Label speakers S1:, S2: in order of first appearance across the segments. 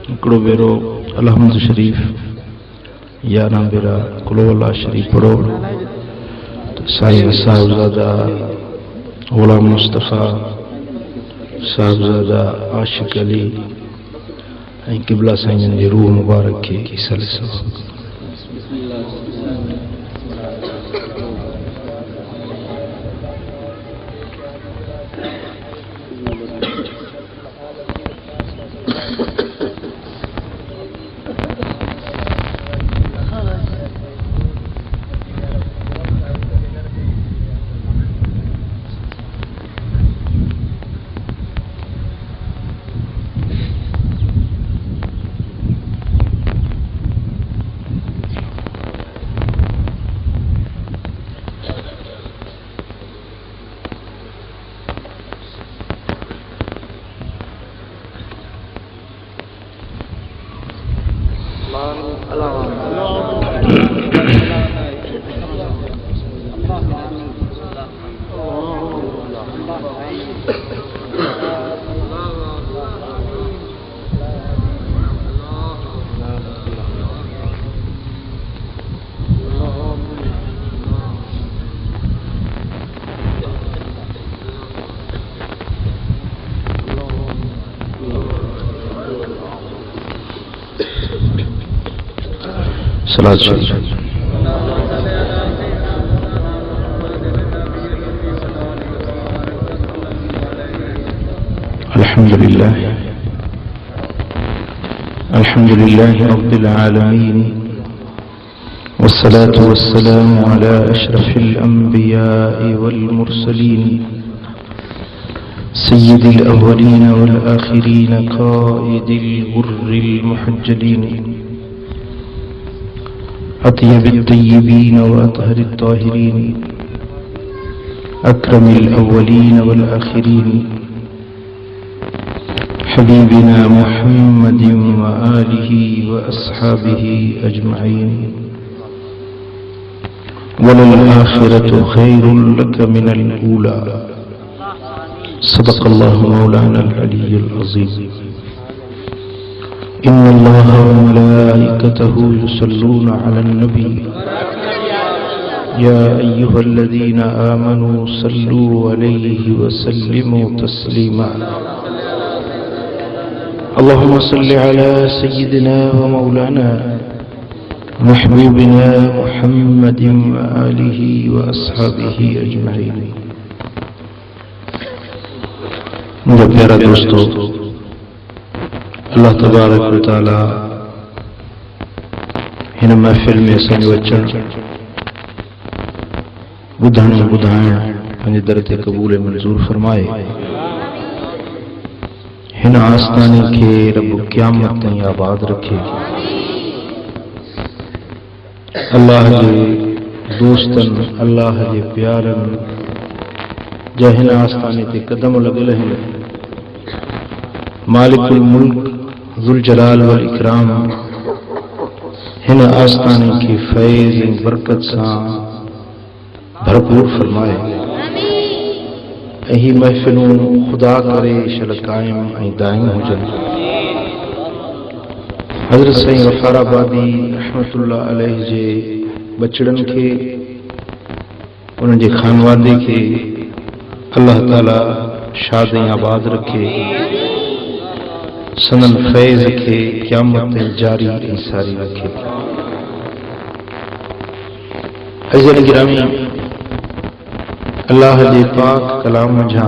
S1: हिकिड़ो भेरो अलहमद शरीफ़ या ना भेरा कुलवल्ला शरीफ़ पढ़ो तो साईं साहिबजादा गुलाम मुस्तफ़ा साहिबजादा आशिक अली ऐं क़िबला साईं जी रूह मुबारक खे ईसाले सवाब। सलात शरीफ। अल्हम्दुलिल्लाह अल्हम्दुलिल्लाह रब्बिल आलमीन वस्सलातु वस्सलामु अला अशरफिल अंबिया'i वल मुरसलीन सय्यिदिल अव्वलीन वल आखिरीन क़ाइदिल गुर्रिल मुहज्जलीन अत्यबित तय्यबीन व अतहरित ताहिरीन अक्रमिल अव्वलीन वल आखिरीन हबीबिना मुहम्मदिन व आलिहि व अस्हाबिहि अजमईन वलल आखिरतु खैरुल लक मिनल ऊला सदक़ल्लाहु मौलाना अल अलियुल अज़ीम। इन्नल्लाह व मलाइकतहु युसल्लूना अलन नबी या अय्युहल्लज़ीना आमनू सल्लू अलैहि व सल्लिमू तस्लीमा। अल्लाहुम्मा सल्लि अला सय्यिदिना व मौलाना महबूबिना मुहम्मदिन व आलिहि व अस्हाबिहि अजमईन। मुझे प्यारा दोस्तों, अल्लाह तबारक व तआला हिन महफ़िल में असांजो अचण ॿुधण ॿुधाइण पंहिंजे दर ते क़बूल मंज़ूर फरमाए। हिन आस्थाने खे रब क़यामत ताईं आबाद रखे। अल्लाह जे दोस्तनि अल्लाह जे प्यारनि जा हिन आस्थाने ते कदम लॻल आहिनि। मालिकुल मुल्क ज़ुल जलाल वल इकराम हिन आस्थाने खे फैज़ ऐं बरकत सां भरपूर फरमाए ऐं ही महफ़िलूं खुदा करे शल क़ाइम ऐं दाइम हुजनि। हज़रत साईं गफ़ाराबादी रहमतुल्लाह अलैहि जे बचड़नि खे उन्हनि जे खानवादे खे अल्लाह ताला शाद ऐं आबाद रखे। सनन फैज़ खे क़यामत ताईं जारी ऐं सारी रखे। अज़ीज़ गिरामी, अल्लाह जे पाक कलाम जा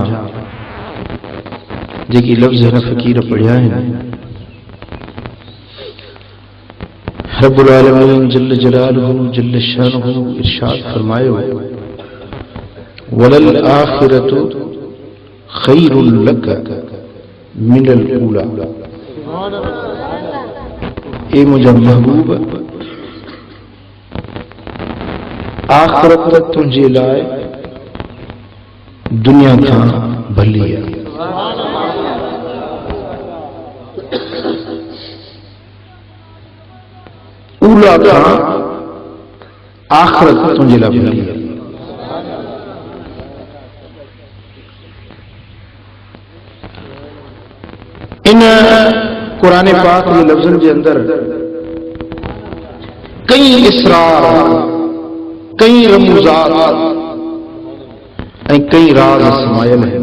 S1: जेकी लफ़्ज़ हिन फ़क़ीर पढ़िया आहिनि, रब्बुल आलमीन जल्ल जलालुहु जल्ल शानुहु इरशाद फरमायो, वलल आखिरतु खैरुल लक मिनल ऊला। ए मुझा महबूब, आखिरत तुझे लाए दुनिया खां भली आहे। ऊला खां आखिरत तुझे लाए भली आहे। इन कुरान पाक के लफ्ज़न के अंदर कई इसरार, कई रमूजात ऐं कई राज समायल है।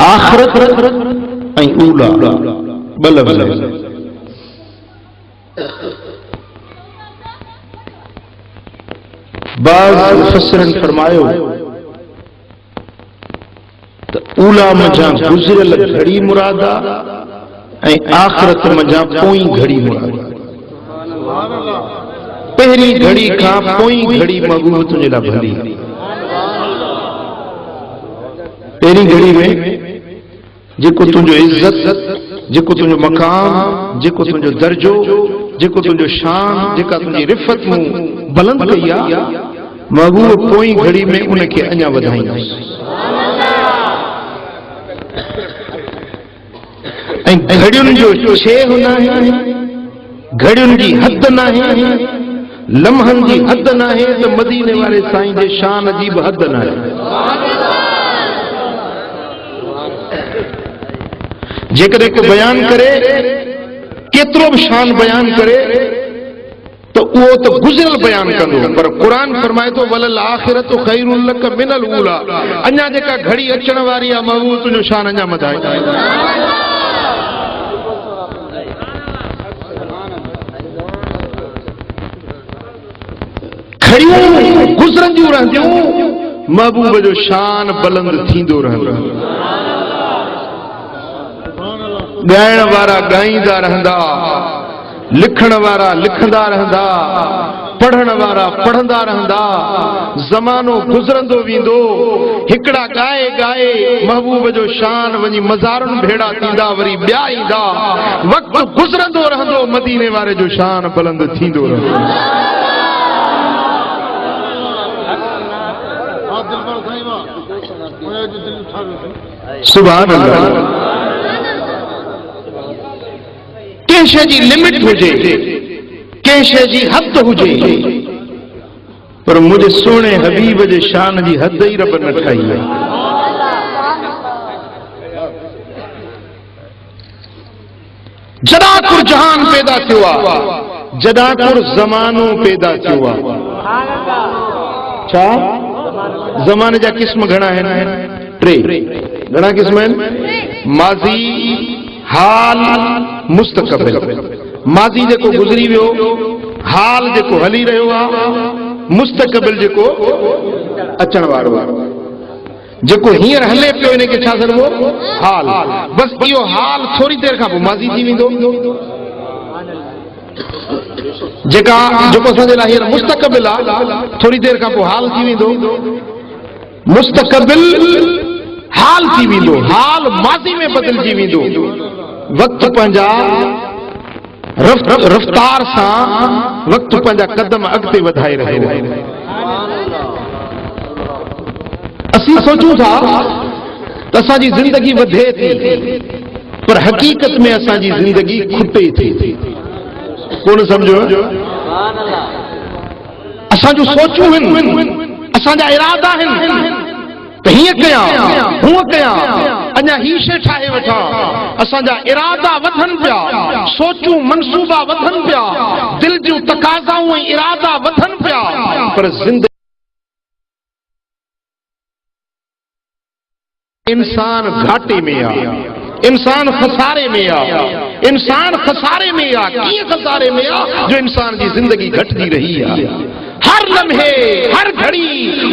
S1: आखिरत ऐं ऊला ब लफ्ज़। बाज़ मुफ़स्सिरन फरमायो तो ऊला मजा गुज़रियल घड़ी मुरादा ऐं आखिरत मजा पोई घड़ी मुरादा। पहली घड़ी खां पोई घड़ी महबूब तुझे लाइ भली। पहिरीं घड़ी में जेको तुंहिंजो इज्जत, जेको तुंहिंजो मकाम, जेको तुंहिंजो दर्जो, जेको तुंहिंजो शान, जेका तुंहिंजी रिफ़त मूं बुलंद कई आहे, महबूब पोई घड़ी में उनखे अञा वधाईंदुसि। ऐं घड़ियुनि जो छे न आहे, घड़ियुनि जी हद न आहे, लम्हनि जी हद न आहे, त मदीने वारे साईं जे शान जी बि हद न आहे। जेकॾहिं को बयान करे, केतिरो बि शान बयान करे, तो उहो त गुज़िरियल बयान कंदो, पर क़ुरान फरमाए थो वलल आखिरतु खैरुल लक मिनल ऊला। अञा जेका घड़ी अचण वारी आहे, महबूब तुंहिंजो शान अञा वधाईंदा। घड़ियूं गुज़रंदियूं रहंदियूं, महबूब जो शान बुलंद थींदो रहंदो। ॻाइण वारा ॻाईंदा रहंदा, लिखण वारा लिखंदा रहंदा, पढ़ण वारा पढ़ंदा रहंदा। ज़मानो गुज़रंदो वेंदो, हिकिड़ा ॻाए ॻाए महबूब जो शान वञी मज़ारुनि भेड़ा थींदा, वरी ॿिया ईंदा। वक़्तु गुज़रंदो रहंदो, मदीने वारे जो शान बुलंद थींदो रहंदो। सुभान अल्लाह। कंहिं शइ जी लिमिट हुजे, कंहिं शइ जी हद हुजे, पर मुंहिंजे सोणे हबीब जे शान जी हद ई रब न ठाही आहे। जदाकुर जहान पैदा थियो आहे, जदाकुर ज़मानो पैदा थियो आहे। छा ज़माने जा क़िस्म घणा आहिनि? टे। घणा क़िस्म आहिनि? माज़ी, हाल, मुस्तक़बिल। माज़ी जेको गुज़री वियो, हाल जेको हली रहियो आहे, मुस्तक़बिल जेको अचण वारो आहे। जेको हींअर हले पियो इनखे छा चइबो? हाल। बसि इहो हाल थोरी देरि खां पोइ माज़ी थी वेंदो। जेको असांजे लाइ हींअर मुस्तक़बिल आहे, थोरी देरि खां पोइ हाल थी वेंदो। मुस्तक़बिल हाल थी वेंदो, हाल माज़ी में बदिलजी वेंदो। वक़्तु पंहिंजा रफ़्तार सां वक़्तु पंहिंजा कदम अॻिते वधाए रहियो आहे। असीं सोचूं था त असांजी ज़िंदगी वधे थी, पर हक़ीक़त में असांजी ज़िंदगी खुटे थी। कोन सम्झो? असांजूं सोचूं आहिनि, असांजा इरादा आहिनि त हीअं कयां, हूअं कयां, अञा ही शइ ठाहे वठां। असांजा इरादा वधनि पिया, सोचूं मनसूबा वधनि पिया, दिल जूं तक़ाज़ाऊं ऐं इरादा वधनि पिया, पर ज़िंदगी इंसान घाटे में आहे, इंसान खसारे में आहे, इंसान खसारे में आहे। कीअं खसारे में आहे? जो इंसान जी ज़िंदगी घटिजी रही आहे। हर लम्हे, हर घड़ी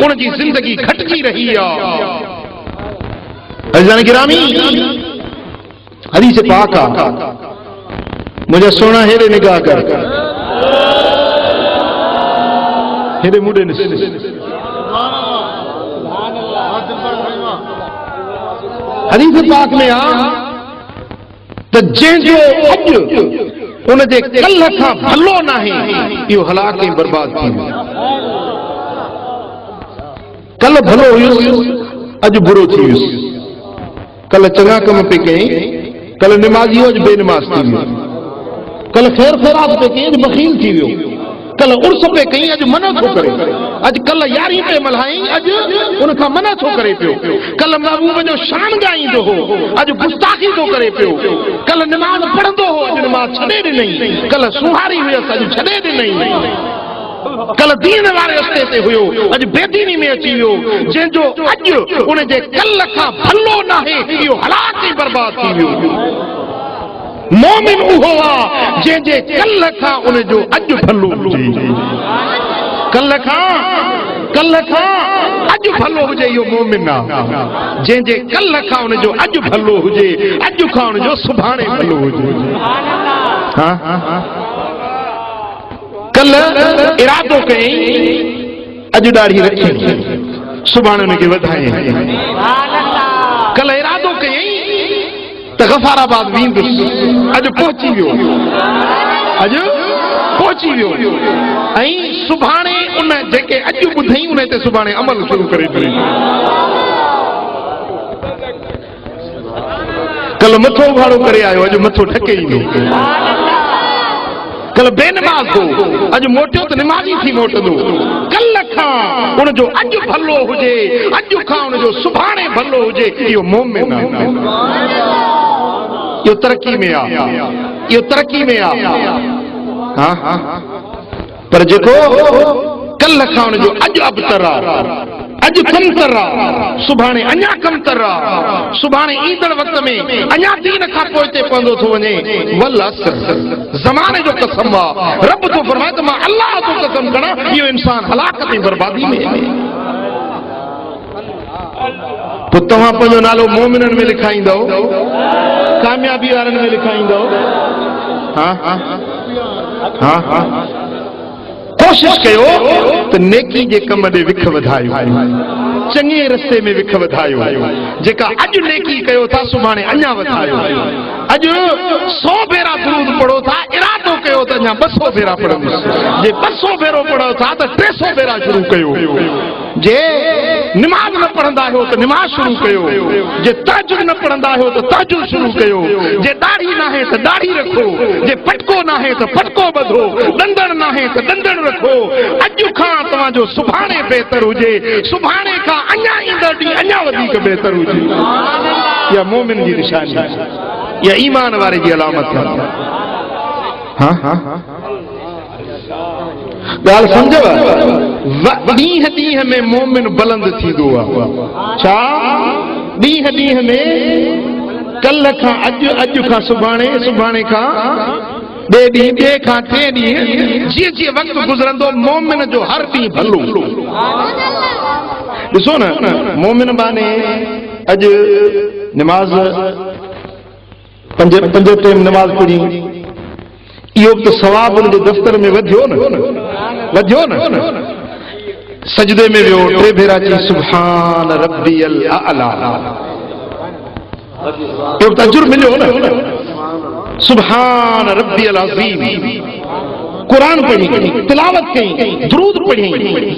S1: उन जी ज़िंदगी घटिजी रही आहे। अज़ीज़ान गिरामी, हदीस पाक आहे, मुंहिंजा सोना हेॾे निगाह कर, हेॾे मुंडे ॾिस। हदीस पाक में आहे त जंहिंजो अॼु उन जे कल्ह खां भलो न आहे, इहो हलाक ऐं बर्बाद थी वियो। कल्ह भलो हुयुसि, अॼु बुरो थी वियुसि। कल्ह चङा कम पे कई, कल्ह निमाज़ी हो, अॼु बेनिमाज़ थी वियो। कल्ह ख़ैर ख़ैरात पे कई, अॼु बख़ील थी वियो। कल उर्स पे कहीं अज मना छो करे अज कल यारी पे मल्हाई अज उनका मना छो करे पियो कल महबूब जो शान गाईंदो हो अज गुस्ताखी तो करे पियो कल नमाज पढ़ंदो हो अज नमाज छॾे ॾिनई कल सुहारी हुयसि अज छॾे ॾिनई कल दीन वारे रस्ते ते हुयो अज बेदीनी में अची वियो जंहिंजो अज उन जे कल खां भलो नाहे इहो हलाक ई बर्बाद थी वियो मोमिन उहो आहे जंहिंजे कल खां उन जो अॼु भलो हुजे कल खां अॼु भलो हुजे इहो मोमिन आहे जंहिंजे कल खां उन जो अॼु भलो हुजे अॼु खां उन जो सुभाणे भलो हुजे कल इरादो कयईं अॼु ॾाढ़ी रखी सुभाणे उनखे वधाए कल इरादो कयईं त गफ़ाराबाद वेंदुसि अॼु पहुची वियो ऐं सुभाणे उन जेके अॼु ॿुधई उन ते सुभाणे अमल शुरू करे ॾिनई कल मथो उघाड़ो करे आयो अॼु मथो ठके ईंदो कल बेनमाज़ हो अॼु मोटियो त निमाज़ी थी मोटंदो कल खां उन जो अॼु भलो हुजे अॼु खां उन जो सुभाणे भलो हुजे इहो मोमिन आहे इहो तरक़ी में आहे पर जेको कल खां उन जो अॼु अबतर आहे अॼु कमतर आहे सुभाणे अञा कमतर आहे सुभाणे ईंदड़ वक़्त में अञा दीन खां पोइ ते पवंदो थो वञे वल असर ज़माने जो कसम आहे रब थो फरमाए त मां अल्लाह जो कसम कयां इहो इंसान हलाकत ऐं बर्बादी में आहे पोइ तव्हां पंहिंजो नालो मोमिननि में लिखाईंदव कामयाबी वारनि में लिखाईंदव कोशिश कयो त नेकी जे कम ॾे विख वधायो चङे रस्ते में विख वधायो जेका अॼु नेकी कयो था सुभाणे अञा वधायो अॼु 100 भेरा दुरूद पढ़ो था इरादो कयो त अञा 200 भेरा पढ़ंदुसि जे 200 भेरो पढ़ो था त 300 भेरा शुरू कयो जे निमाज़ न पढ़ंदा आहियो त निमाज़ शुरू कयो जे तहज्जुद न पढ़ंदा आहियो त तहज्जुद शुरू कयो जे दाढ़ी नाहे त दाढ़ी रखो जे फटको नाहे त फटको ॿधो ॾंदड़ नाहे त ॾंदड़ रखो अॼु खां तव्हांजो सुभाणे बहितर हुजे सुभाणे खां अञा ईंदड़ ॾींहुं अञा वधीक बहितर हुजे इहा मोमिन जी निशानी इहा ईमान वारे जी अलामत आहे ॻाल्हि सम्झव ॾींहं ॾींहं में मोमिन बुलंद थींदो आहे छा ॾींहं ॾींहं में कल खां अॼु अॼु खां सुभाणे सुभाणे खां ॿिए ॾींहुं ॿिए खां टे ॾींहं जीअं जीअं वक़्तु गुज़रंदो मोमिन जो हर ॾींहुं भलो ॾिसो न मोमिन बाने अॼु निमाज़ पंज टाइम निमाज़ पढ़ी इहो त सवाब उनजे दफ़्तर में वधियो न सजदे में वियो 3 भेरा चई सुभान रब्बियल आला इहो त अजुर मिलियो न सुभान रब्बियल अज़ीम कुरान पढ़ी तिलावत कई दुरूद पढ़ी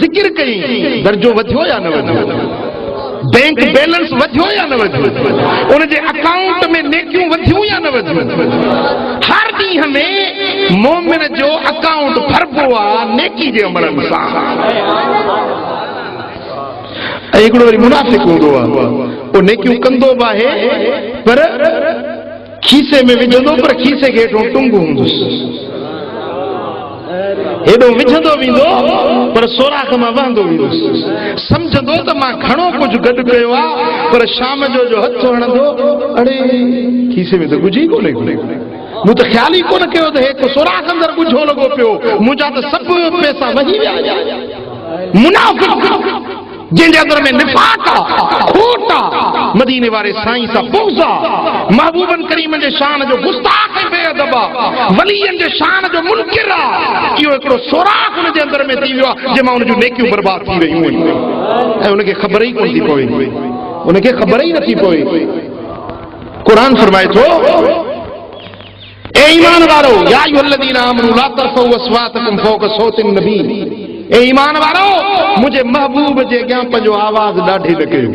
S1: ज़िक्र कई दर्जो वधियो या न वधियो बैंक बैलेंस वधियो या न वधियो उन जे अकाउंट में नेकियूं वधियूं या न वधियूं हर ॾींहं में मोमिन जो अकाउंट भरबो आहे नेकी जे अमलनि सां ऐं हिकिड़ो वरी मुनाफ़िक हूंदो आहे उहो नेकियूं कंदो बि आहे पर खीसे में विझंदो पर खीसे खे हेठों टुंग हूंदुसि हेॾो विझंदो वेंदो पर सोराख मां वहंदो वेंदुसि सम्झंदो त मां घणो कुझु गॾु कयो आहे पर शाम जो हथु हणंदो अड़े खीसे में त गुझी कोन्हे मूं त ख़्याल ई कोन कयो त हिकु सोराख अंदरि गुझो लॻो पियो मुंहिंजा त सभु पैसा वही विया मुनाफ़िक़ जंहिंजे अंदरि में निफ़ाक़ आहे खोट आहे मदीने वारे साईं सां बुग़्ज़ आहे महबूबन करीम जे शान जो गुस्ताख़ ऐं बेअदब आहे वलीयनि जे शान जो मुनकिर आहे इहो हिकिड़ो सोराख़ हुन जे अंदरि में थी वियो आहे जंहिंमां हुनजूं नेकियूं बर्बाद थी वयूं आहिनि ऐं हुनखे ख़बर ई कोन थी पवे हुनखे ख़बर ई नथी पवे क़ुरान फरमाए थो ए ईमान वारो या अय्युहल्लज़ीना आमनू ला तरफ़ऊ अस्वातकुम फ़ौक़ सौतिन नबी ए ईमान वारो मुझे महबूब जे अॻियां पंहिंजो आवाज़ ॾाढी न कयो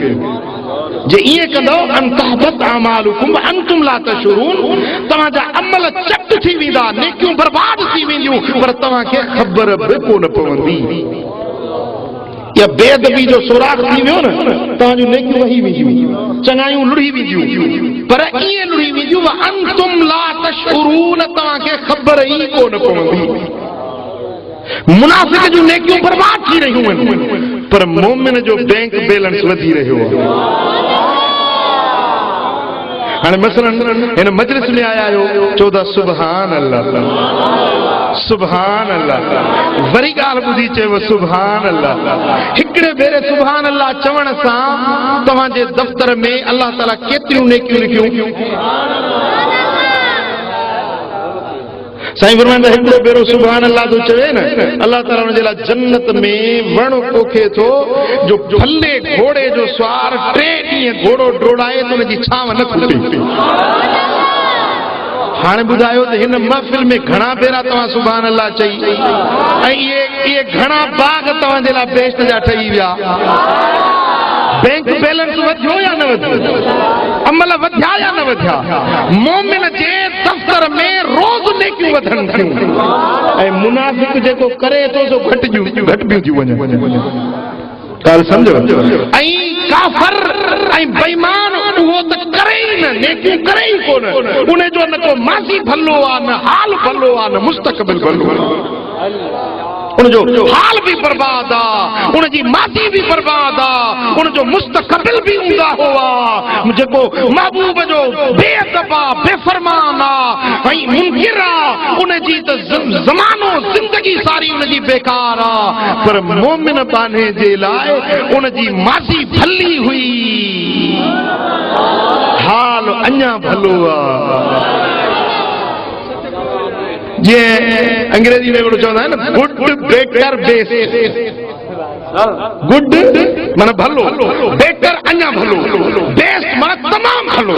S1: जे इए कंदो अन तहबत अमालुकुम व अंतुम ला तशुरून तव्हांजा अमल चट थी वेंदा नेकियूं बर्बाद थी वेंदियूं पर तव्हांखे ख़बर बि कोन पवंदी या बेअदबी जो सुराग थी वियो न तव्हांजूं नेकियूं वही वेंदियूं चङायूं लुड़ी वेंदियूं पर इए लुड़ी वेंदियूं व अंतुम ला तशुरून तव्हांखे ख़बर ई कोन पवंदी मुनाफिक जूं नेकियूं बर्बाद थी रहियूं आहिनि पर मोमिन जो बैंक बैलेंस वधी रहियो आहे हाणे मसलन हिन मजलिस में आया आहियो चौधा सुभान अल्लाह सुभान अल्लाह वरी ॻाल्हि ॿुधी चयो सुभान अल्लाह हिकिड़े भेरे सुभान अल्लाह चवण सां तव्हांजे दफ़्तर में अल्लाह ताला केतिरियूं नेकियूं लिखियूं साईं फरमाईंदा हिकिड़ो भेरो सुभान अल्लाह तो चवे न अल्लाह ताला हुन जे लाइ जन्नत में वण पोखे थो जो फले घोड़े जो सवार 3 ॾींहं घोड़ो डोड़ाए त हुनजी छांव न खुटे हाणे ॿुधायो त हिन महफ़िल में घणा भेरा तव्हां सुभान अल्लाह चई ऐं इहे घणा बाग तव्हांजे लाइ बेस्ट जा ठही विया बैंक बैलेंस वधियो या न वधियो अमल वधिया या न वधिया मोमिन जे दफ़्तर में रोज़ नेकियूं वधनि थियूं ऐं मुनाफ़िक जेको करे थो सो घटियूं थियूं वञनि ॻाल्हि सम्झो ऐं काफ़िर ऐं बेईमान उहो त करे ई न नेकियूं करे ई कोन उन जो न को माज़ी भलो आहे न हाल भलो आहे न मुस्तक़बिल भलो आहे उनजो हाल भी बर्बाद आ उनजी माज़ी भी बर्बाद आ उनजो मुस्तक़बिल भी हूंदा हुआ जेको महबूब जो बेअदब आ बेफरमान आ ऐं मुनकिर आ उनजी त ज़मानो ज़िंदगी सारी उनजी बेकार आ पर मोमिन बाने जे लाइ उनजी माज़ी भली हुई हाल अञा भलो आ ये अंग्रेजी में बोलो चवंदा आहिनि न गुड बेटर बेस्ट गुड माना भलो बेटर अञा भलो बेस्ट माना तमाम भलो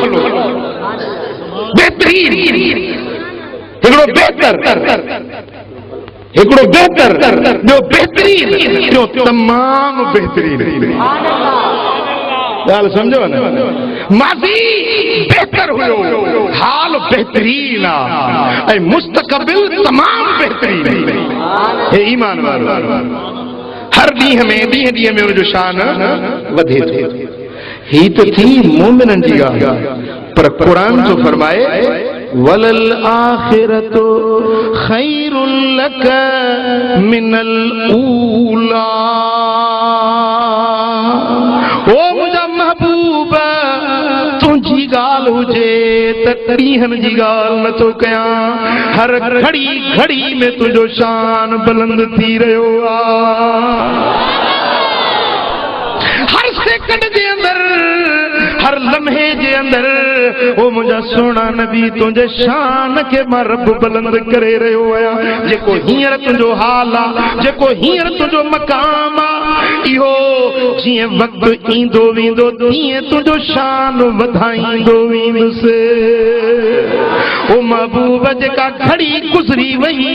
S1: बेहतरीन हिकिड़ो बेहतर ॿियो बेहतरीन ॿियो तमाम बेहतरीन ॻाल्हि सम्झो न माज़ी बेहतर हुयो हाल बेहतरीन आहे ऐं मुस्तक़बिल तमाम बेहतरीन हे ईमान वारो हर ॾींहं में हुनजो शान वधे थो ही त थी मोमिननि जी ॻाल्हि पर क़ुरान जो फरमाए वलल आखिरतु खैरुल लक मिनल ऊला ओ मुंहिंजा महबूब तुंहिंजी ॻाल्हि हुजे त ॾींहनि जी ॻाल्हि नथो कयां हर घड़ी में तुंहिंजो शान बुलंद थी रहियो आहे हर सेकंड जे अंदर हर लम्हे जे अंदर ओ मुंहिंजा सोना नबी तुंहिंजे शान खे मां रब बुलंद करे रहियो आहियां जेको हींअर तुंहिंजो हाल आहे जेको हींअर तुंहिंजो मक़ाम आहे इहो जीअं वक़्तु ईंदो वेंदो तीअं तुंहिंजो शान वधाईंदो वेंदुसि ओ महबूब जेका घड़ी गुज़री वई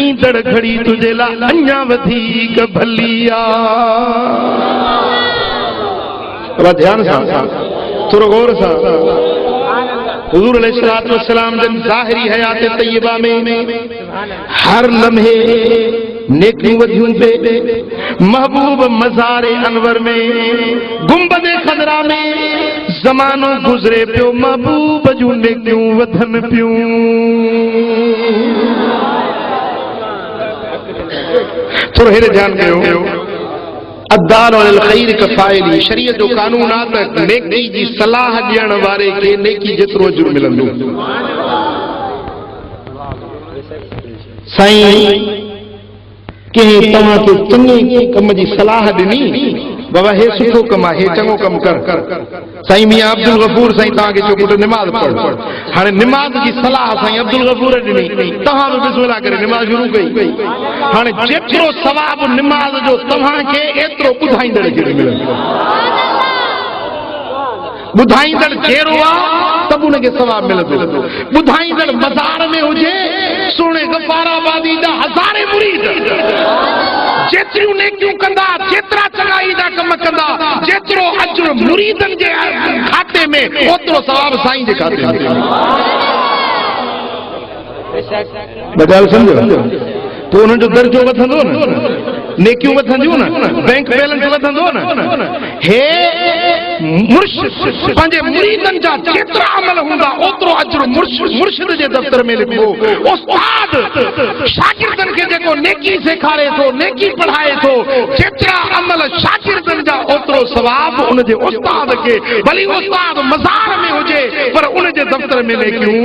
S1: ईंदड़ घड़ी तुंहिंजे लाइ अञा वधीक भली आहे ध्यान सां थोरो गौर सां हुज़ूर अलैहिस्सलातु वस्सलाम जन ज़ाहिरी हयात तय्यबा में हर लम्हे नेकियूं वधियूं पे महबूब मज़ारे अनवर में गुंबदे खदरा में ज़मानो गुज़रे पियो महबूब जूं नेकियूं वधन पियूं थोरो हेॾे ध्यानु कयो अदाल अल खैर कफ़ाइली शरीयत जो कानून आहे त नेकी जी सलाह ॾियण वारे खे नेकी जेतिरो अजुर मिलंदो साईं कंहिं तव्हांखे चङे कम जी सलाह ॾिनी बाबा हे सुठो कमु आहे हे चङो कमु कर साईं मियां अब्दुल गफूर साईं तव्हांखे चयो पुटु निमाज़ पढ़ हाणे निमाज़ जी सलाह साईं अब्दुल गफूर ॾिनी तव्हां बि बिस्मिल्लाह करे निमाज़ शुरू कई हाणे जेतिरो सवाबु निमाज़ जो तव्हांखे एतिरो ॿुधाईंदड़ खे मिलंदो ॿुधाईंदड़ जहिड़ो आहे त उनखे सवाबु मिलंदो ॿुधाईंदड़ मज़ार में हुजे सोणे गफ़ाराबादी जा हज़ारे मुरीद जेतिरियूं नेकियूं कंदा जेतिरा चङाई जा कम कंदा जेतिरो अजुर मुरीदनि जे में ओतिरो सवाब साईं जे खाते में। ॻाल्हि सम्झो तो उन्हनि जो दर्जो वधंदो न, नेकियूं वधंदियूं न, बैंक बैलेंस वधंदो न। हे मुर्शिद पंहिंजे मुरीदनि जा जेतिरा अमल हूंदा ओतिरो अजर मुर्शिद जे दफ़्तर में लिखो। उस्ताद शागिर्दनि खे जेको नेकी सेखारे थो, नेकी पढ़ाए थो, जेतिरा अमल शागिर्दनि जा ओतिरो सवाब उन जे उस्ताद खे, भली उस्ताद मज़ार में हुजे पर उन जे दफ़्तर में नेकियूं।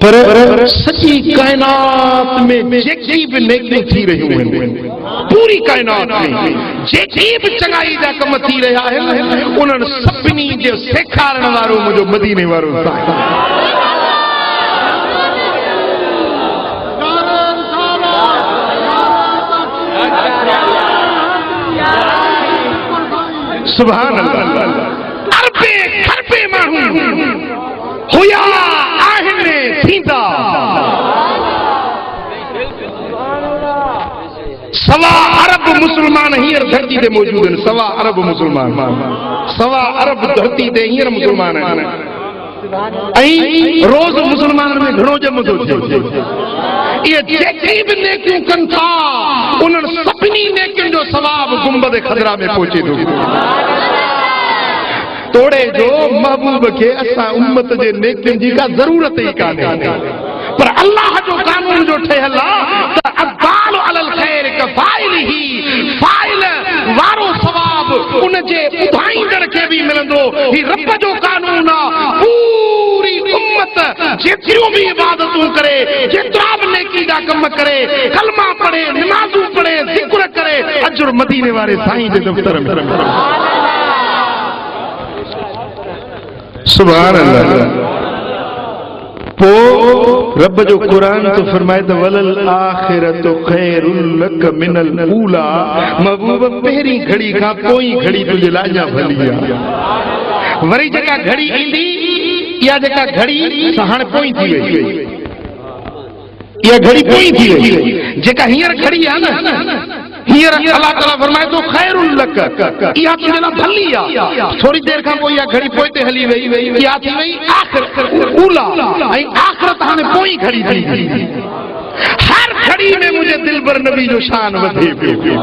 S1: पर सॼी कायनात में जेकी बि नेकियूं थी रहियूं आहिनि, पूरी कायनात में जेकी बि चङाई जा कम थी रहिया आहिनि, उन्हनि सभिनी जो सेखारण वारो मुंहिंजो मदीने वारो सुभान अल्लाह। अरबे खरबे माण्हू हुया आहिनि थींदा, सवा अरब मुसलमान हींअर धरती ते मौजूद आहिनि। सवा अरब मुसलमान, सवा अरब धरती ते हींअर मुसलमान आहिनि। ऐं रोज़ मुसलमान में घणो जम थो थिए। इहे जेकी बि नेकियूं कनि था उन्हनि सभिनी नेकियुनि जो सवाब गुंबद खदरा में पहुचे थो। तोड़े जो महबूब के असां उम्मत जे नेकियुनि जी का ज़रूरत ई कान्हे, पर अल्लाह जो कानून जो ठहियल आहे त अक़बाल अलल ख़ैर कफ़ाइलिही, फ़ाइल वारो सवाब उन जे ॿुधाईंदड़ खे बि मिलंदो। ही रब जो कानून आहे। पूरी उम्मत जेतिरियूं बि इबादतूं करे, जेतिरा बि नेकी जा कम करे, कलमा पढ़े, नमाज़ूं पढ़े, ज़िक्र करे, अजर मदीने वारे साईं जे दफ़्तर में। सुभान अल्लाह। पो रब जो कुरान तो फरमाए त वलल आखिरतु खैरुल लक मिनल ऊला। महबूब पहिरीं घड़ी खां पोई घड़ी तुंहिंजे लाइ अञा भली आहे। वरी जेका घड़ी ईंदी, इहा जेका घड़ी हाणे पोई थी वई, इहा घड़ी पोई थी वई। जेका हींअर घड़ी आहे न, हींअर अल्लाह ताला फरमाए थो खैरुल लक, इहा तुंहिंजे लाइ भली आहे। थोरी देरि खां पोइ इहा घड़ी पोइ ते हली वई, इहा थी वई आख़िरत ऊला, ऐं आख़िरत हाणे पोइ घड़ी थी वई। हर घड़ी में मुंहिंजे दिलबर नबी जो शान वधे पियो।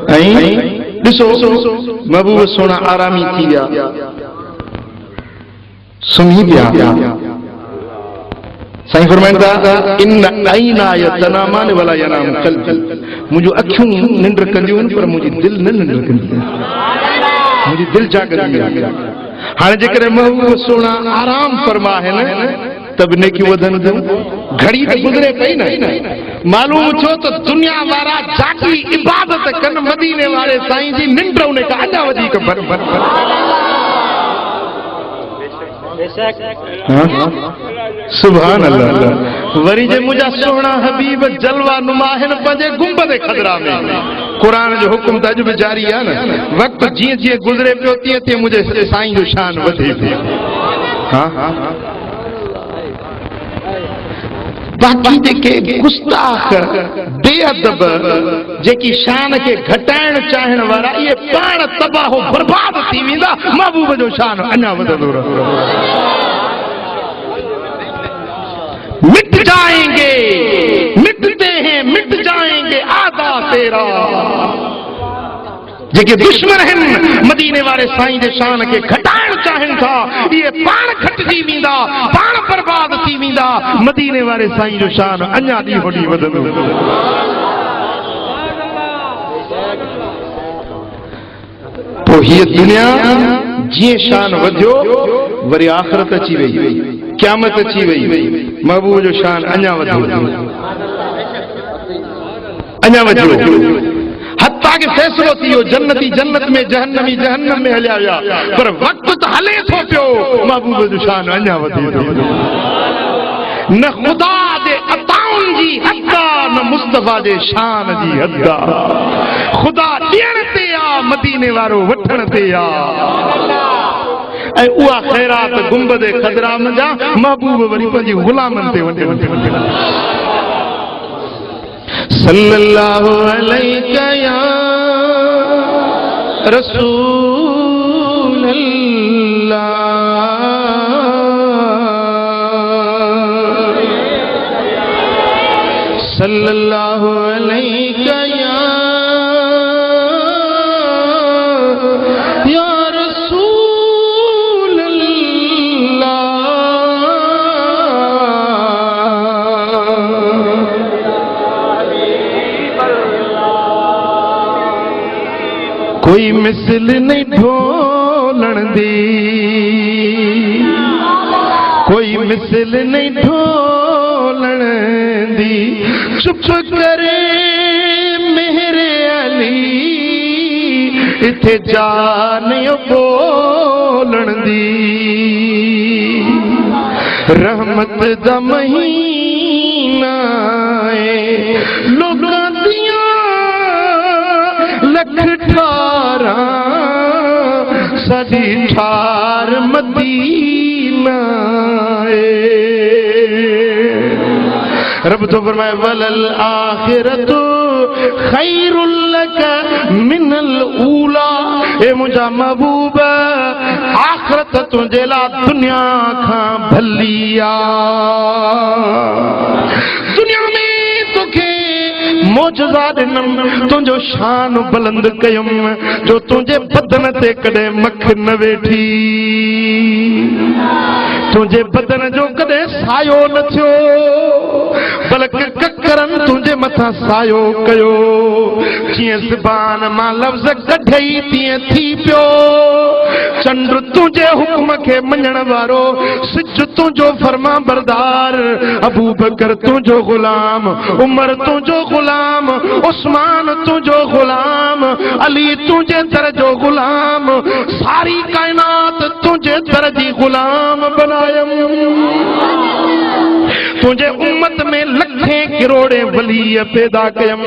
S1: ऐं ॾिसो महबूब सोना आरामी थी विया, सुम्ही पिया। साईं फरमाइनि था इन आईना यतनामान वला यनाम क़ल्बी। मुंहिंजूं अखियूं निंड कंदियूं आहिनि पर मुंहिंजी दिलि न निंड कंदी आहे, मुंहिंजी दिलि जाॻंदी आहे। हाणे जेकॾहिं महबूब सोना आराम फरमा आहिनि त बि नेकियूं वधनि थियूं। घड़ी त गुज़रे पई न, मालूम छो त दुनिया वारा जागी इबादत कनि मदीने वारे साईं जी, निंड उन खां अञा वधीक भर भर। सुभान अल्लाह। वरी जे मुंहिंजा सुहिणा हबीब जलवा नुमा आहिनि पंहिंजे गुंबद खदरा में। कुरान जो हुकुम त अॼु बि जारी आहे न। वक़्तु जीअं जीअं गुज़रे पियो तीअं तीअं मुंहिंजे साईं जो शान वधे पियो। बाक़ी जेके गुस्ताख बेअदब जेकी शान खे घटाइण चाहिण वारा, इहे पाण तबाह बर्बाद थी वेंदा। महबूब जो शान अञा वधंदो रहंदो। मिट जाएंगे, मिटते हैं, मिट जाएंगे आदा तेरा। जेके दुश्मन आहिनि मदीने वारे साईं जे शान खे घटाइण चाहिनि था, इहे पाण घटिजी वेंदा, पाण बर्बाद थी वेंदा। मदीने वारे साईं जो शान अञा ॾींहों ॾींहुं वधंदो। पोइ हीअ दुनिया जीअं शान वधियो, वरी आख़िरत अची वई, क़यामत अची वई, महबूब जो शान अञा वधियो, अञा वधियो। हत्ता के फैसलो थी वियो, जन्नती जन्नत में, जहन्नमी जहन्नम में हलिया विया। पर वक़्तु त हले थो पियो, महबूब जो शान अञा वधे थो। न ख़ुदा जे अताउनि जी हद आहे, न मुस्तफ़ा जे शान जी हद आहे। ख़ुदा ॾियण ते आहे, मदीने वारो वठण ते आहे। ऐं उहा ख़ैरात गुंबद खदरा जा महबूब वरी पंहिंजी ग़ुलामनि ते वञे। सल्लल्लाहु अलैका या रसूल अल्लाह, सल्लल्लाहु अलैका या रसूल अल्लाह। कोई मिसल नहीं ढोलण दी, कोई मिसल नहीं ढोलण दी, चुप करे मेरे अली, इथे जान बोलण दी। रहमत दा महीना लोगां दियां लख ठारा, साडी ठार मदीना रब तो फरमाए वलल आखिरतु खैरुल लक मिनल ऊला। ए मुंहिंजा महबूब आखिरत तुंहिंजे लाइ दुनिया खां भली आ। दुनिया में तोखे मौजज़ा ॾिनम, तुंहिंजो शान बुलंद कयुम, जो तुंहिंजे बदन ते कॾहिं मख न वेठी, तुंहिंजे बदन जो कॾहिं सायो न थियो, बल्कि ककरनि तुंहिंजे मथां सायो कयो। जीअं ज़बान मां लफ़्ज़ कढई तीअं थी पियो। चंड तुंहिंजे हुक्म खे मञण वारो, सिज तुंहिंजो फर्मा बरदार, अबू बकर तुंहिंजो गुलाम, उमर तुंहिंजो गुलाम, उस्मान तुंहिंजो गुलाम, अली तुंहिंजे दर जो गुलाम, सारी कायनात तुंहिंजे दर जी गुलाम बनायम। तुंहिंजे उम्मत में लखें किरोड़े वली पैदा कयम,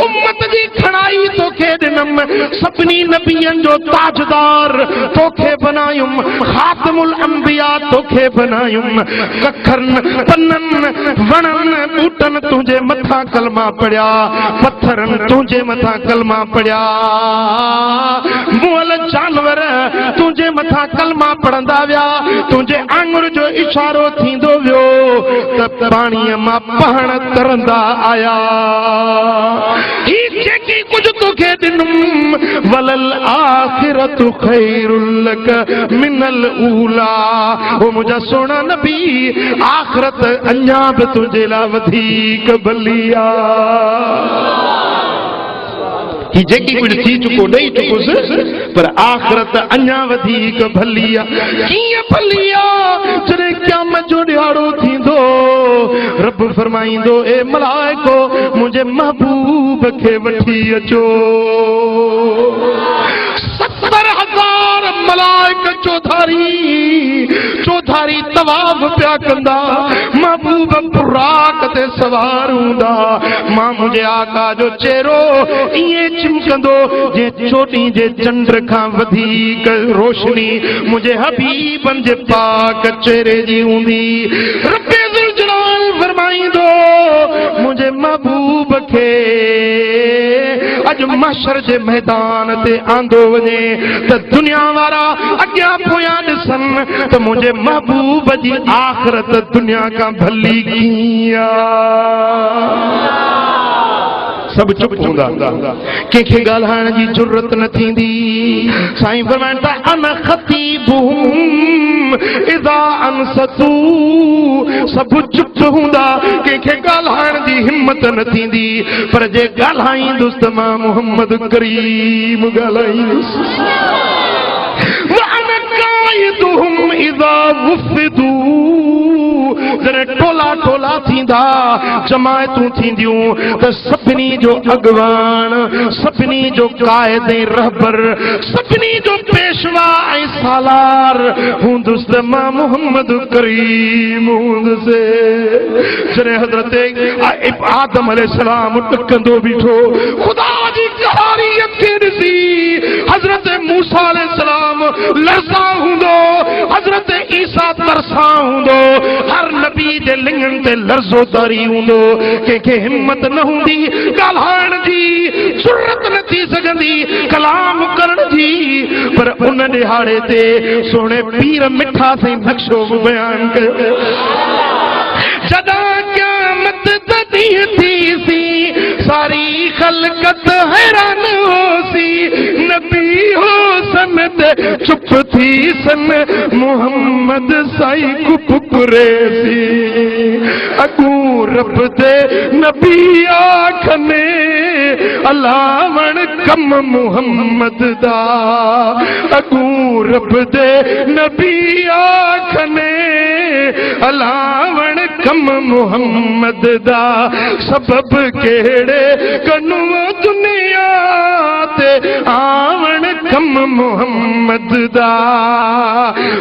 S1: उम्मत जी खणाई तोखे ॾिनम, सभिनी नबियनि जो ताजदार तोखे बनायुम, खातमुल अंबिया तोखे बनायुम। कखरन पन्नन वणन बूटन तुंहिंजे मथां कलमा पढ़िया, पत्थरन तुंहिंजे मथां कलमा पढ़िया, मुअल जानवर तुंहिंजे मथां कलमा पढ़ंदा विया। तुंहिंजे आंगुर जो इशारो थींदो वियो त पाणीअ मां पहण तरंदा आया। ही जेकी कुझु तोखे ॾिनुम, वलल आखिरतु खैरुल लक मिनल ऊला। ओ मुंहिंजा सोना नबी, आखिरत अञा बि तुंहिंजे लाइ वधीक भली आ। ही जेकी कुछ थी चुको ॾेई चुकोसि, पर आखिरत अञा वधीक भली आ। कीअं भली आ? जॾहिं क़यामत जो ॾियारो थींदो, रब फरमाईंदो ए मलाइको मुंहिंजे महबूब खे वठी अचो। 70,000 मलाइक चौधारी तवाफ पिया कंदा, महबूब बुराक ते सवार हूंदा। मां मुंहिंजे आका जो चेहरो ईअं चिमकंदो जे चोटी जे चंड खां वधीक रोशनी मुंहिंजे हबीबनि जे पाक चेहरे जी हूंदी। रब्बे ज़ुल जलाल फरमाईंदो मुंहिंजे महबूब खे अॼु महशर जे मैदान ते आंदो वञे त दुनिया वारा अॻियां पोयां ॾिसनि त मुंहिंजे महबूब जी आख़िरत दुनिया खां भली कीअं। सब चुप हूंदा, कंहिंखे ॻाल्हाइण जी ज़रूरत न थींदी। साईं फरमाइनि था अन ख़तीबुहुम इज़ा अनसतू, सब चुप हूंदा, कंहिंखे ॻाल्हाइण जी हिम्मत न थींदी। पर जे ॻाल्हाईंदुसि त मां मोहम्मद करीम ॻाल्हाईंदुसि। जॾहिं टोला टोला थींदा, जमायतूं थींदियूं त सभिनी जो अॻवान, सभिनी जो क़ाइद ऐं रहबर, सभिनी जो पेशवा ऐं सालार हूंदुसि त मां मोहम्मद करीम हूंदुसि। जॾहिं हज़रत आदम अलैहिस्सलाम ॾकंदो बीठो, ख़ुदा जी क़हारियत खे ॾिसी हज़रत मूसा अलैहिस्सलाम लरज़ा मूसा हूंदो, हज़रत ईसा तरसा हूंदो, हर नबी जे लिंगन ते लर्ज़ो दारी हूंदो, कंहिंखे हिम्मत न हूंदी ॻाल्हाइण जी, ज़रूरत न थी सघंदी कलाम करण जी, पर उन ॾिहाड़े ते सोणे पीर मिठा साईं नक्शो बयान कयो। जॾहिं क़यामत तॾहिं थीसी, सारी ख़ल्क़त हैरान होसी, नबी हो सन ते चुप थी सन, मोहम्मद साईं कुपुरेसी। अगू रब दे नबी आखने, अलावण कम मोहम्मद दा। अगू रब दे नबी आखने, अलावण कम मोहम्मद दा। सबब केड़े कनु दुनिया ते, आवण कम मोहम्मद दा।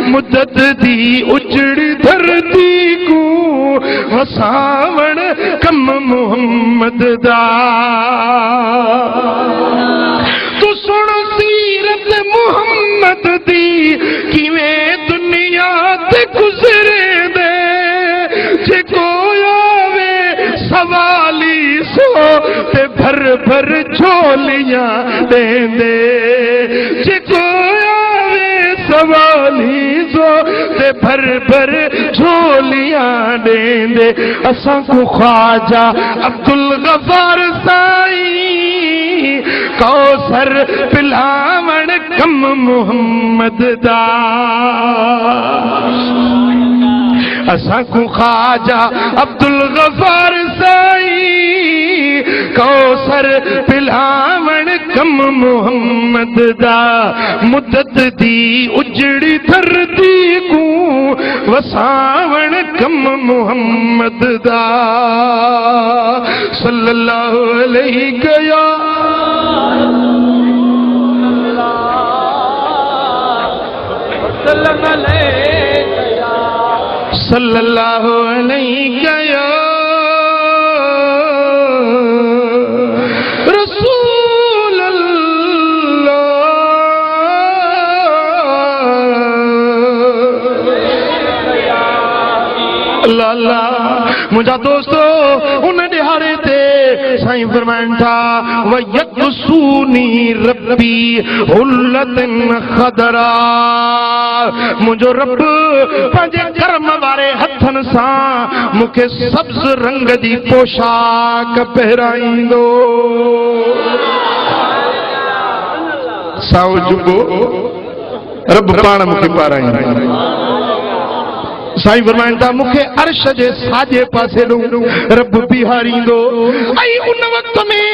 S1: मुदत दी उजड़ी धरती को, वसावण कम मोहम्मद दा। तू सुन सीरत मोहम्मद दी, किवें दुनिया ते गुजरे दे, जे कोई आवे सवाली सो ते भर भर झोलियां देंदे। जे कोई आवे सवाली सो ते भर भर झोलियां देंदे। असां को ख्वाजा अब्दुल गफ्फार साईं, कौसर पिलावण कम मोहम्मद दा। असां को ख्वाजा अब्दुल गफ्फार साईं, कौसर पिलावण कम मोहम्मद दा। मुदत दी उजड़ी धरती को, वसावण कम मोहम्मद दा। सल्लल्लाहु अलैहि गया, सल्लल्लाहु अलैहि गया रसूल अल्लाह। मुझा दोस्तों उन दिहाड़े ते साईं फरमाइन था, वयकसूनी रब्बी हुल्लतन खदरा। मुझो रब पंहिंजे कर्म वारे हथन सां मूंखे सब्ज़ रंग जी पोशाक पहिराईंदो। साओ जुबो रब पाण मूंखे पाराईंदो। साईं फरमाइन था, मूंखे अर्श जे साॼे पासे रब बिहारींदो। ऐं उन वक़्त में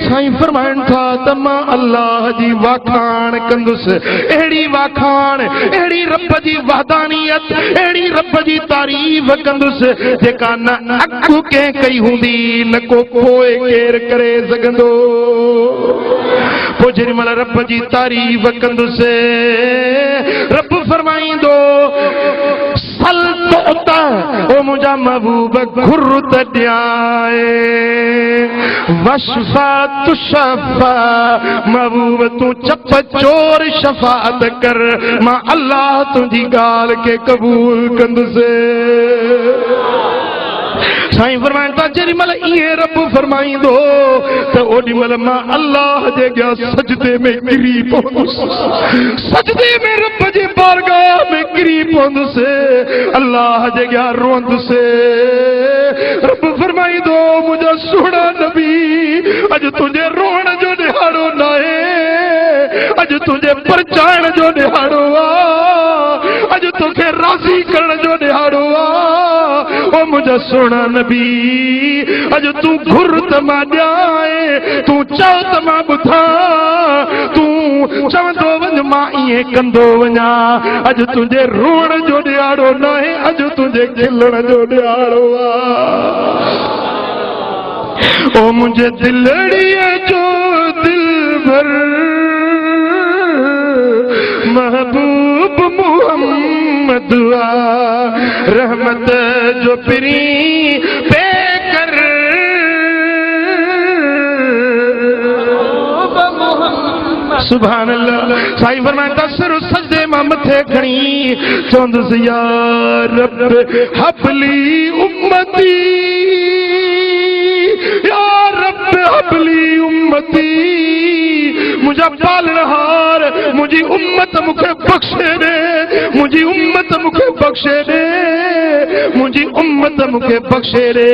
S1: साईं फरमाइन था त मां अल्लाह जी वाखाण कंदुसि, अहिड़ी वाखाण, अहिड़ी रब जी वहदानियत, अहिड़ी रब जी तारीफ़ कंदुसि जेका न अॻु कंहिं कई हूंदी, न को पोइ केरु करे सघंदो। पोइ जेॾी महिल रब जी तारीफ़ कंदुसि, रब फरमाईंदो, सल तोता ओ मुझा महबूब घुर त ॾियाए, वशफा तुशफा महबूब तू चप चोर शफाअत कर, मां अल्लाह तुंहिंजी ॻाल्हि खे क़बूल कंदुसि। साईं फरमाइन था, जेॾी महिल इहे रब फरमाईंदो त ओॾी महिल मां अल्लाह जे अॻियां सजदे में किरी पवंदुसि, सजदे में रब जे बारगाह में किरी पवंदुसि, अल्लाह जे अॻियां रोअंदुसि। रब फरमाईंदो, मुंहिंजा सुहिणा नबी, अॼु तुंहिंजे रोअण जो ॾिहाड़ो न आहे, अॼु तुंहिंजे परचाइण जो ॾिहाड़ो आहे, अॼु तोखे राज़ी करण जो ॾिहाड़ो आहे। ओ मुंहिंजा सुहिणा नबी, अॼु तूं घुर त मां ॾियाए, तूं चओ त मां ॿुधां, तूं चवंदो वञ मां ईअं कंदो वञा। अॼु तुंहिंजे रोअण जो ॾिहाड़ो न आहे, अॼु तुंहिंजे खिलण जो ॾिहाड़ो आहे। ओ मुंहिंजे दिलड़ीअ जो दिलबर महबूब मोहम्मद रहमत जो पिरी पेकर, सुभान अल्लाह। साईं फरमाता सिर सजदे मां मथे खणी चौंदस या रब हबली उम्मती, या रब हबली उम्मती, मुझा पालनहार मुझी उम्मत मुखे बख्शे दे, मुझी उम्मत मुखे बख्शे दे, मुझी उम्मत मुखे बख्शे दे।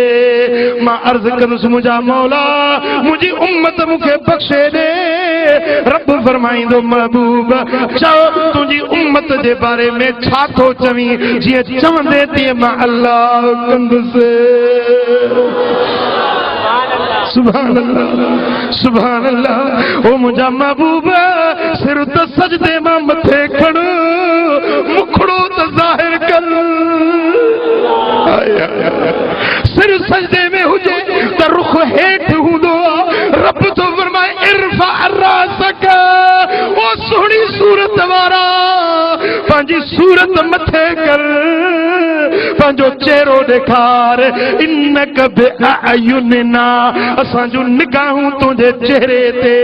S1: मां अर्ज करुस मुझा मौला मुझी उम्मत मुखे बख्शे दे। रब फरमाइंदो महबूब चओ तुझी उम्मत जे बारे में छा थो चवी, जीअं चवंदे तीअं मां अल्लाह कंदुसि। सुभान अल्लाह सुभान अल्लाह। ओ मुझा महबूब सिर त सजदे मां मथे खण, मुखड़ो त ज़ाहिर कर। सिर सजदे में हुजे त रुख हेठ हूंदो। रब तो फरमाए इरफा रासक, ओ सोहणी सूरत वारा पंहिंजी सूरत मथे कर, पंहिंजो चेहरो ॾेखार। इन्नक बिअयुनिना, असांजूं निगाहूं तुंहिंजे चेहरे ते।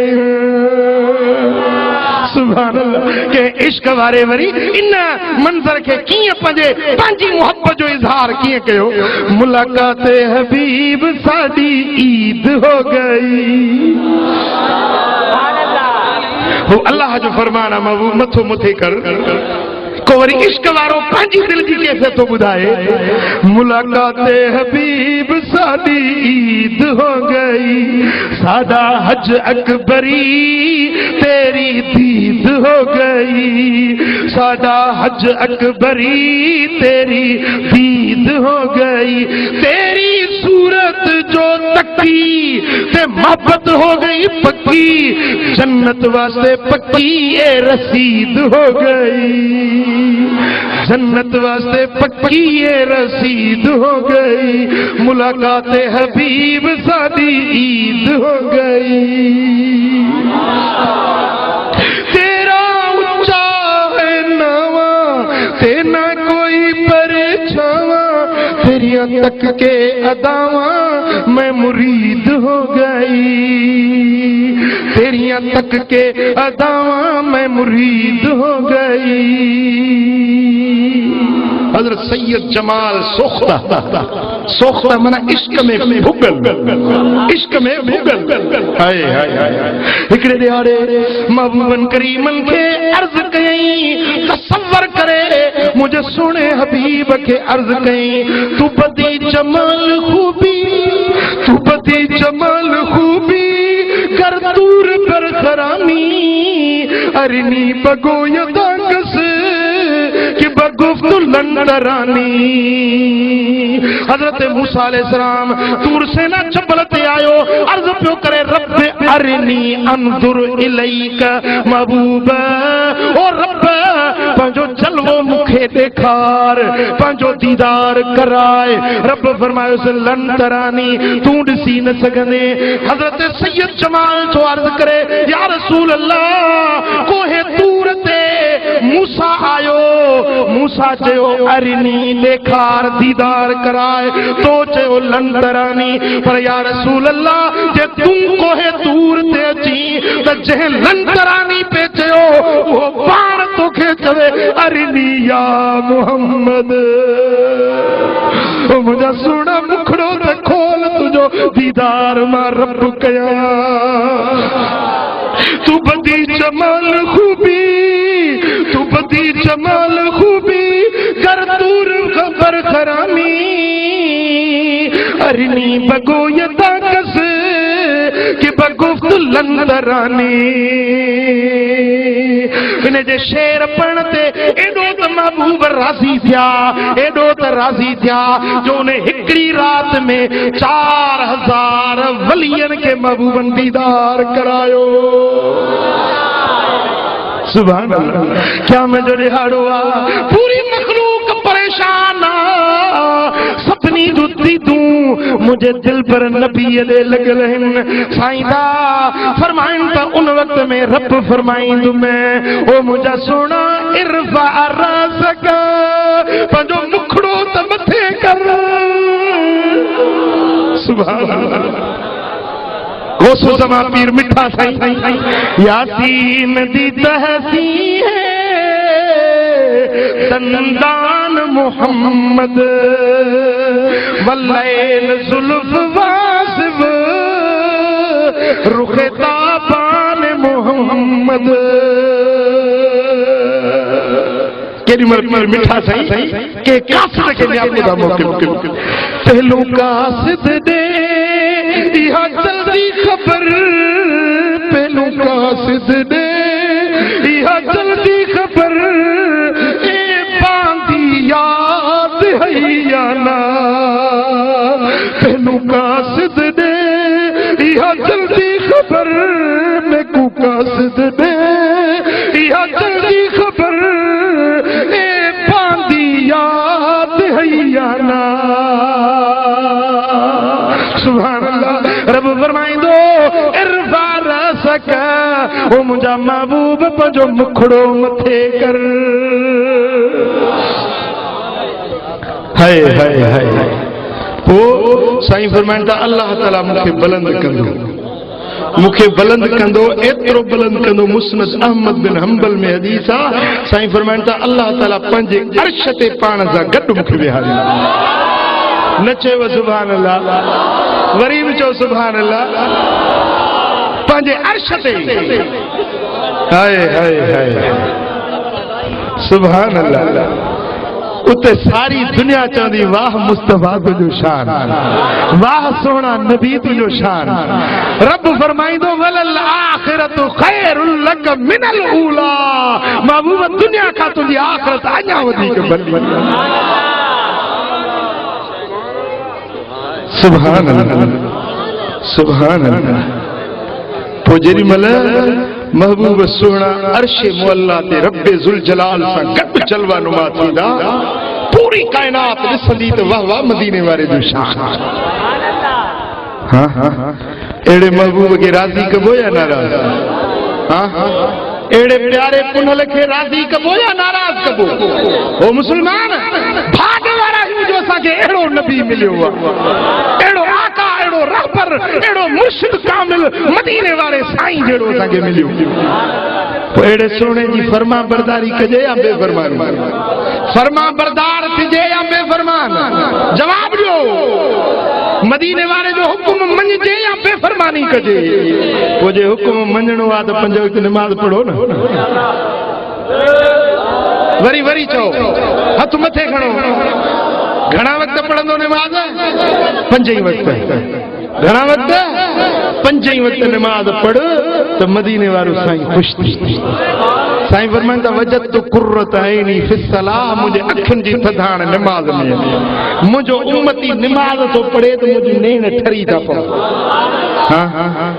S1: सुभान अल्लाह। के इश्क वारे वरी इन मंज़र के कीअं पंहिंजी मोहब्बत जो इज़हार कीअं कयो। मुलाकात हबीब साडी ईद हो गई। वो अल्लाह जो फरमान आहे महबूब मथो मथे कर। को वरी इश्क वारो पंहिंजी दिल जी कैफियत तो ॿुधाए। मुलाकात हबीब साडी ईद हो गई, सादा हज अकबरी तेरी दीद हो गई, सादा हज अकबरी तेरी दीद हो गई। तेरी सूरत जो तकी ते मोहब्बत हो गई पक्की, जन्नत वास्ते पक्की ये रसीद हो गई, जन्नत वास्ते पक्की ये रसीद हो गई। मुलाकात हबीब सादी ईद हो गई। तेरा ऊंचा है नावा ते ना कोई परछावा, तेरिया तक के अदावा मैं मुरीद हो गई, तेरिया तक के अदावा मैं मुरीद हो गई। हजरत सैयद जमाल सोख्ता, सोख्ता मना इश्क में भुगल, इश्क में भुगल। हाय हाय हाय। हिकड़े दिहाड़े महबूबन करीमन के अर्ज कई, तसव्वुर करे मुझे सुने हबीब के अर्ज कई। तू बदी जमाल खूबी, तू बदी जमाल खूबी कर दूर पर खरामी, अरिनी बगो यदाकस कि बगुफ्तु लंडरानी। हजरत मूसा अलैहिस्सलाम तूर से ना चंबल ते आयो, अर्ज पियो करे रब अरिनी अंजुर इलैक महबूब, ओ रब पंहिंजो जलवो मूंखे ॾेखार, पंहिंजो दीदार कराए। रब फरमायो से लंडरानी तूं ॾिसी न सघंदे। हजरत सैयद जमाल जो अर्ज करे या रसूल अल्लाह कोहे तूर ते मूसा आयो, मूसा चयो अरिनी ॾेखार दीदार कराए, तो चयो लंडरानी। पर या रसूल अल्लाह जे तूं कोहे तूर ते अची त जंहिं लंडरानी पे चयो उहो पाण तोखे चवे अरिनी या मोहम्मद। मुंहिंजा सुहिणा मुखड़ो त खोल तुंहिंजो दीदार मां रब कयां। तू बदी जमाल खूबी, तू बदी जमाल खूबी कर दूर खबर खरामी, अरिनी बगो यदाकस कि बगुफ्त लंडरानी। इन जे शेर पण ते एडो त महबूब राज़ी थिया, एडो त राज़ी थिया जो उन हिकड़ी रात में 4000 वलियन के महबूबन दीदार करायो। सुभान अल्लाह। क्या मैं जो दिहाड़ो आ पूरी मखलूक परेशान आ, सपनी दुती दूं मुझे दिल पर नबी दे लगल हैं। साईंदा फरमाइन त उन वक्त में रब फरमाइंदु मैं ओ मुझा सोना इरफा रासक, पंहिंजो मुखड़ो त मथे कर। सुभान अल्लाह। गोसो जमा पीर मिठा साईं यासीन दी तहसी है दंदान मोहम्मद वल्लैल जुल्फ वासिब रुखे ताबान मोहम्मद केरी मर मिठा साईं के कासिद के न्यापो दा मौके पहलू कासिद दे इहा जल्दी खबर पहलू कासिद दे इहा जल्दी खबर ए बांदी याद है या ना पहलू कासिद दे इहा जल्दी खबर मैं को कासिद दे इहा जल्दी खबर ए बांदी याद है या ना सुभान अल्लाह रब फरमाइंदो इरफा रसक ओ मुंहिंजा महबूब पंहिंजो मुखड़ो मथे कर हाय हाय हाय ओ साईं फरमाइंदा अल्लाह ताला मूंखे बुलंद कंदो मूंखे बुलंद कंदो एतिरो बुलंद कंदो मुस्नद अहमद बिन हंबल में हदीस आहे साईं फरमाइंदा अल्लाह ताला पंहिंजे अर्श ते पाण सां गॾु मूंखे विहारींदो न चयो सुभान अल्लाह वरी बि चओ सुभान अल्लाह पंहिंजे अर्श ते हाय हाय हाय सुभान अल्लाह उते सारी दुनिया चवंदी वाह मुस्तफा तुंहिंजो शान वाह सोहणा नबी तुंहिंजो शान रब फरमाईंदो वलल आखिरतु खैरुल लक मिनल ऊला महबूब दुनिया खां तुंहिंजी आखिरत अञा वधीक भली सुभान अल्लाह सुभान अल्लाह पोइ जेॾी महिल महबूब सोहणा अर्श मुअल्ला ते रब्बे ज़ुल जलाल सां गॾु जलवा नुमा थींदा पूरी कायनात ॾिसंदी त वाह वाह मदीने वारे जो शान हाँ हाँ अहिड़े महबूब खे राज़ी कबो या नाराज़ हाँ अहिड़े प्यारे पुनल खे राज़ी कबो या नाराज़ कबो ओ मुस्लमान भाग वारा जो असांखे अहिड़ो नबी मिलियो आहे अहिड़ो आका अहिड़ो रहबर अहिड़ो मुर्शिद कामिल मदीने वारे साईं जहिड़ो असांखे मिलियो पोइ अहिड़े सोने जी फरमा बरदारी कजे या बेफरमान फरमा बरदार थिजे या बेफरमान जवाब ॾियो मदीने वारे जो हुकुम मञिजे या बेफरमानी कजे पोइ जे हुकुम मञणो आहे त 5 वक़्त नमाज़ पढ़ो न वरी वरी चओ हथ मथे खणो घणा वक्त पढ़ंदो नमाज़ 5 ई वक्त घणा वक्त 5 ई वक्त नमाज़ पढ़ त मदीने वारो साईं ख़ुशि थी साईं फरमाईंदा वजत कुर्रत ऐनी फी सलाह मुंहिंजे अखियुनि जी थधाण नमाज़ में मुंहिंजो उम्मती नमाज़ थो पढ़े त मुंहिंजी नेण ठरी था पव हाँ हाँ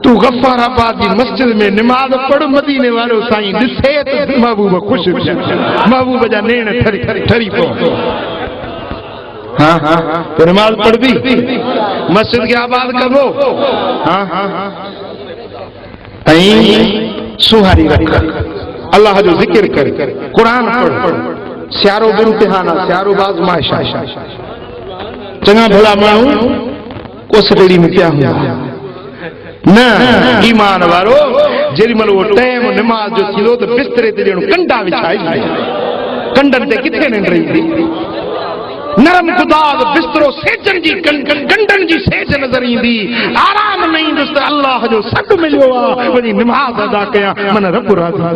S1: तू गफ्फाराबाद जी मस्जिद में नमाज़ पढ़ मदीने वारो साईं ॾिसे त महबूब ख़ुशि महबूब जा नेण ठरी पव हाँ हाँ तो नमाज पढ़ भी मस्जिद के आबाद कबो हाँ हाँ सुहारी रख अल्लाह जो जिक्र कर कुरान पढ़ सियारो बि इम्तिहान आहे सियारो आज़माइश आहे चङा भला माण्हू कोसड़ी में पिया हूंदा न ईमान वारो जेॾी महिल उहो टाइम नमाज जो थींदो त बिस्तरे ते ॼणो कंडा विछाए कंडनि ते किथे निंड ईंदी नरम गुदाद बिस्तरो सेजन जी गंडन जी सेज नजर ईंदी आराम न ईंदुसि त अल्लाह जो सॾु मिलियो आहे वञी नमाज़ अदा कयां मन रब राज़ी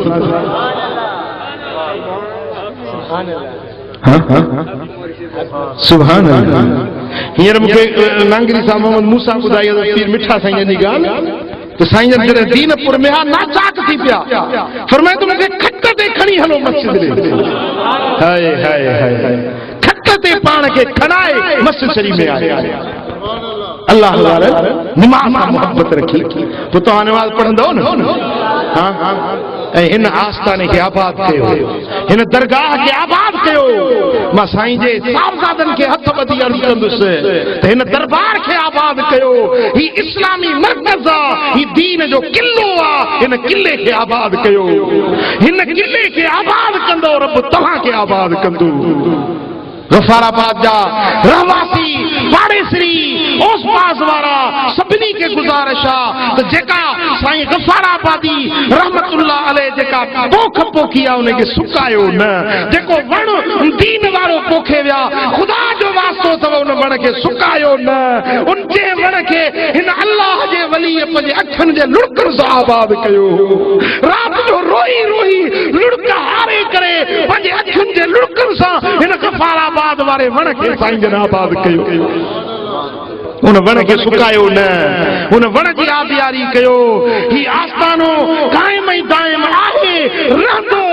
S1: सुभान अल्लाह हींअर मूंखे नांगरी साहब मोहम्मद मूसा ॿुधाई पीर मिठा साईं जी ॻाल्हि त साईं जन जॾहिं दीनपुर में हा नाचाक थी पिया फरमाए त मूंखे खट ते खणी हलो मस्जिद ॾे हाय हाय हाय खट ते पाण खे खणाए मस्जिद शरीफ़ में आया अल्लाह वारे नमाज़ सां मोहब्बत रखी पोइ तव्हां नमाज़ पढ़ंदव न हाँ ऐं हिन आस्थाने खे आबाद कयो हिन दरगाह खे आबाद कयो मां साईं जे साहबज़ादनि खे हथ ॿधी अर्ज़ु कंदुसि त हिन दरबार खे आबाद कयो ही इस्लामी मर्कज़ आहे ही दीन जो किलो आहे हिन किले खे आबाद कयो हिन किले खे आबाद कंदो रब तव्हां खे आबाद कंदो गफाराबाद जा रहवासी पाड़ेसरी ओस पास वारा सभिनी के गुजारिश आहे त जेका साईं गफाराबादी रहमतुल्लाह अलैह जेका पोख पोखी आहे उनखे सुकायो न, जेको वण दीन वारो पोखे विया खुदा जो वास्तो अथव उन वण खे सुकायो न, उन जे वण खे हिन अल्लाह जे वली पंहिंजे अखियुनि जे लुड़कनि सां आबाद कयो। राति जो रोई रोई लुड़क हारे करे पंहिंजे अखियुनि जे लुड़कनि सां हिन गफाराबाद वारे वण खे साईं जन आबाद कयो। उन वण खे सुकायो न, उन वण जी आबियारी कयो। ही आस्तानो कायम ऐं दाइम आहे रहंदो,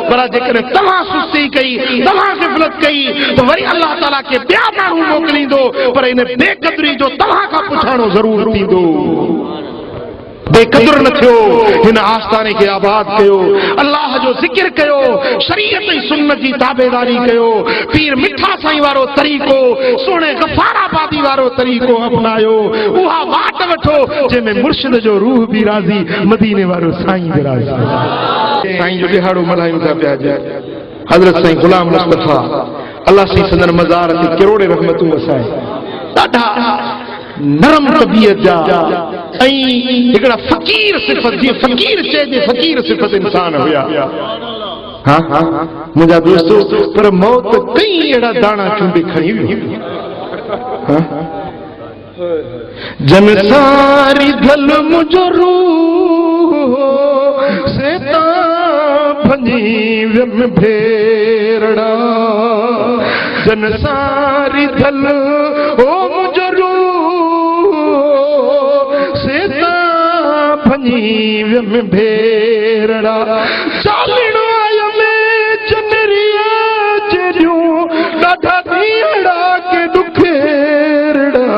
S1: पर जेकॾहिं तव्हां सुस्ती कई, तव्हां ग़फ़लत कई त वरी अल्लाह ताला खे ॿिया माण्हू मोकिलींदो, पर इन बेक़दरी जो तव्हां खां पुछाणो ज़रूरु थींदो। बेक़दर न थियो, हिन आस्ताने खे आबाद कयो, अल्लाह जो ज़िक्र कयो, शरीयत ऐं सुन्नत जी ताबेदारी कयो, पीर मिठा साईं वारो तरीक़ो, सोणे गफाराबादी वारो तरीक़ो अपनायो। उहा वाट वठो जंहिंमें मुर्शिद जो रूह बि राज़ी, मदीने वारो साईं बि राज़ी। साईं जो ॾिहाड़ो मल्हायूं था पिया हज़रत साईं गुलाम मुस्तफ़ा अल्लाह साईं संदन मज़ार ते करोड़े रहमतूं वसाए, ॾाढा नरम तबीयत जा ऐं हिकिड़ा फ़क़ीर सिफ़त, जीअं फ़क़ीर चइजे फ़क़ीर सिफ़त इंसान हुया। हाँ मुंहिंजा दोस्तो, पर मौत कई अहिड़ा दाणा चूंडे खणी वियो। जन सारी धल मुंहिंजो रूह से भञी वियम भेरड़ा, जन सारी धल ओ मुंहिंजो वियम भेरड़ा, चालीनो आया में जनरिया जरियूं ॾाढा दीड़ा के दुखेरड़ा,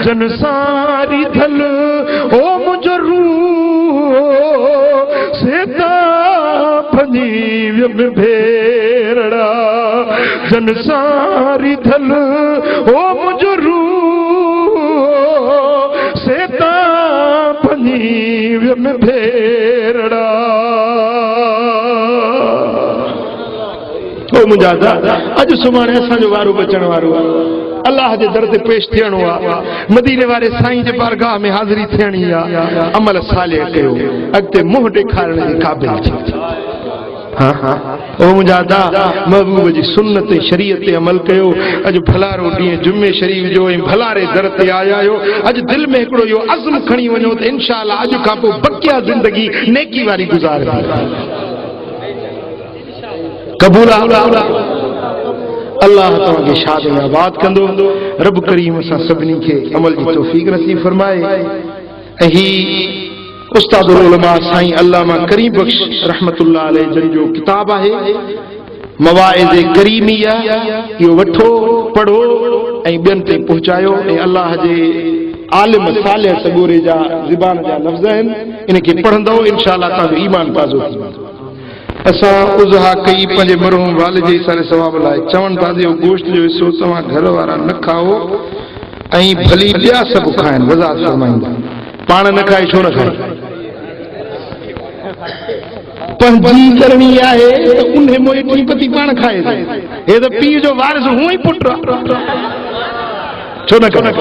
S1: जन सारी धल ओ मुंहिंजो रूह सेता भञी वियम भेरड़ा, जन सारी धल ओ मुंहिंजो रूह सेता वियम भेरड़ा। ओ मुंहिंजा दादा, अॼु सुभाणे असांजो वारो बचण वारो आहे, अल्लाह जे दर ते पेश थियणो आहे, मदीने वारे साईं जे बारगाह में हाज़िरी थियणी आहे। अमल सालिह कयो, अॻिते मुंहुं ॾेखारण जे क़ाबिल थी। ओ मुंहिंजा दादा, महबूब जी सुन्नत ऐं शरीयत ते अमल कयो। अॼु भलारो ॾींहुं जुमे शरीफ़ जो ऐं भलारे दर ते आया आहियो। अॼु दिलि में हिकिड़ो इहो अज़्म खणी वञो त इंशाअल्लाह अॼु खां पोइ बकिया ज़िंदगी नेकी वारी गुज़ारे। क़बूल आहे। अल्लाह तव्हांखे शाद में आबाद कंदो। रब करीम असां सभिनी खे अमल जी तौफ़ीक़ नसीब फरमाए। ऐं ही उस्तादुल उलमा साईं अल्लामा करीम बख्श रहमतुल्लाह अलैह जन जो किताब आहे मवाइज़ करीमिया, इहो वठो, पढ़ो ऐं ॿियनि ते पहुचायो। ऐं अल्लाह जे आलिम सालिह सगोरे जा ज़बान जा लफ़्ज़ आहिनि, इनखे पढ़ंदव इंशाअल्लाह तव्हांजो ईमान ताज़ो थींदो। असां उज़हा कई पंहिंजे मरहूम वालिद जे सारे सवाब लाइ, चवनि था जो गोश्त जो हिसो तव्हां घर वारा न खाओ ऐं भली ॿिया सभु खाइनि। वज़ाहत फरमाईंदा, पाण न खाए छो न खाए? पंहिंजी करणी आहे त उन मोइटी पती पाण खाए, हे त पीउ जो वारिस हूअं ई पुट छो न करे?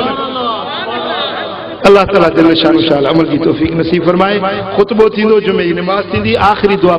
S1: अल्लाह ताला जल शान अमल की तौफीक नसीब फरमाए। खुतबो थींदो, जुमे जी नमाज़ थींदी, आख़िरी दुआ।